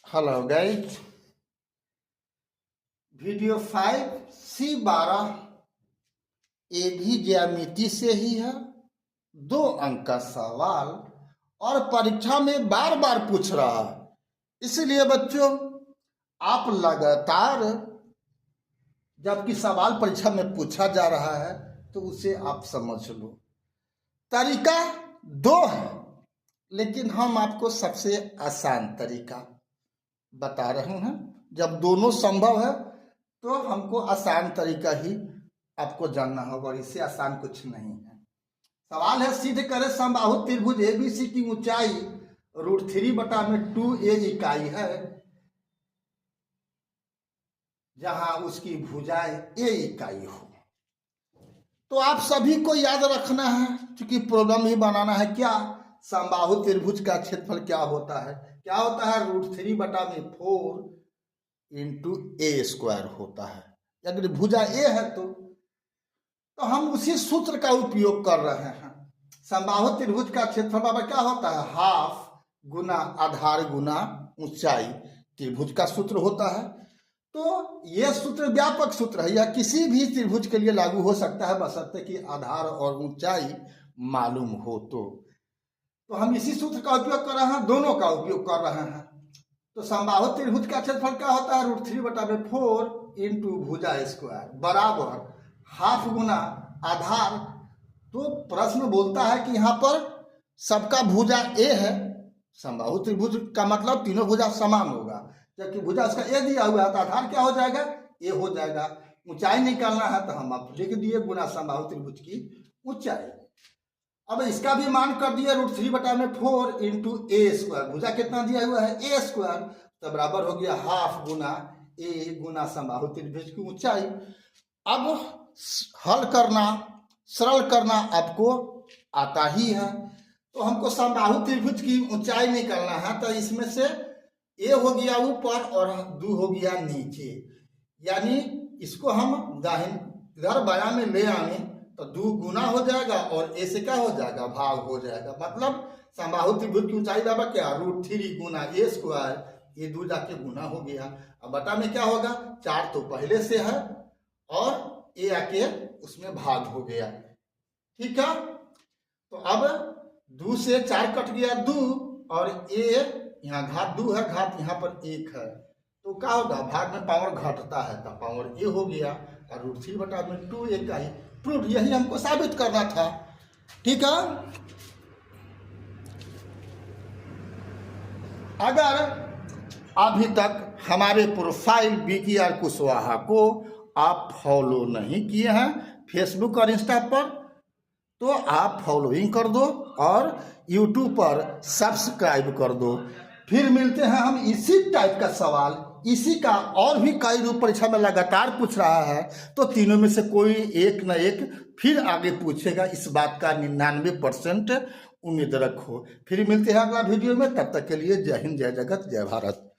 Hello guys, video 5C12 ये भी ज्यामिति से ही है। 2 अंक का सवाल और परीक्षा में बार बार पूछ रहा है। इसलिए बच्चों आप लगातार जबकि सवाल परीक्षा में पूछा जा रहा है तो उसे आप समझ लो। तरीका 2 है, लेकिन हम आपको सबसे आसान तरीका बता रहे हैं। जब दोनों संभव है तो हमको आसान तरीका ही आपको जानना होगा और इससे आसान कुछ नहीं है। सवाल है, सिद्ध करें समबाहु त्रिभुज एबीसी की ऊंचाई √3/2a इकाई है जहां उसकी भुजाएं a इकाई हो। तो आप सभी को याद रखना है, क्योंकि प्रॉब्लम ही बनाना है। क्या समबाहु त्रिभुज का क्षेत्रफल क्या होता है? क्या होता है? √3/4 × a² होता है। अगर भुजा a है तो हम उसी सूत्र का उपयोग कर रहे हैं। समबाहु त्रिभुज का क्षेत्रफल बराबर क्या होता है? हाफ गुना आधार गुना ऊंचाई त्रिभुज का सूत्र होता है। तो यह सूत्र व्यापक सूत्र है, यह किसी भी त्रिभुज के लिए लागू हो सकता है बशर्ते कि आधार और ऊंचाई मालूम हो। तो हम इसी सूत्र का उपयोग कर रहे हैं, दोनों का उपयोग कर रहे हैं। तो समबाहु त्रिभुज का क्षेत्रफल क्या होता है? √3/4 × भुजा² बराबर हाफ गुना आधार। तो प्रश्न बोलता है कि यहाँ पर सबका भुजा a है। समबाहु त्रिभुज का मतलब तीनों भुजा समान होगा, जबकि भुजा उसका a दिया हुआ है तो आधार क्या हो जाएगा? a हो जाएगा। ऊंचाई निकालना है तो हम आप लिख दिए गुना समबाहु त्रिभुज की ऊंचाई। अब इसका भी मान कर दिया √3/4 × a²। भुजा कितना दिया हुआ है? a²। तो बराबर हो गया हाफ गुना a गुना समबाहु त्रिभुज की ऊंचाई। अब हल करना, सरल करना आपको आता ही है। तो हमको समबाहु त्रिभुज की ऊंचाई निकालना है, तो इसमें से a हो गया ऊपर और 2 हो गया नीचे। यानी इसको हम दाहिने इधर बायां में ले आने तो 2 गुना हो जाएगा और a से क्या हो जाएगा? भाग हो जाएगा। मतलब समबाहु त्रिभुज की ऊंचाई बराबर क्या? √3 गुना a²। ये 2 जाके गुना हो गया। अब बटा में क्या होगा? 4 तो पहले से है और a आके उसमें भाग हो गया। ठीक है, तो अब 2 से 4 कट गया 2 और a यहाँ घात 2 है, घात यहाँ पर 1 है। तो क्या होगा? भाग में पावर घटता है तो पावर a हो गया और √3/2 का ही प्रूफ। यही हमको साबित करना था। ठीक है, अगर अभी तक हमारे प्रोफाइल BKR कुशवाहा को आप फॉलो नहीं किए हैं फेसबुक और इंस्टा पर, तो आप फॉलोइंग कर दो और यूट्यूब पर सब्सक्राइब कर दो। फिर मिलते हैं हम इसी टाइप का सवाल, इसी का और भी कई रूप परीक्षा में लगातार पूछ रहा है, तो तीनों में से कोई एक न एक फिर आगे पूछेगा। इस बात का 99% उम्मीद रखो। फिर मिलते हैं अगला वीडियो में। तब तक के लिए जय हिंद, जय जगत, जय भारत।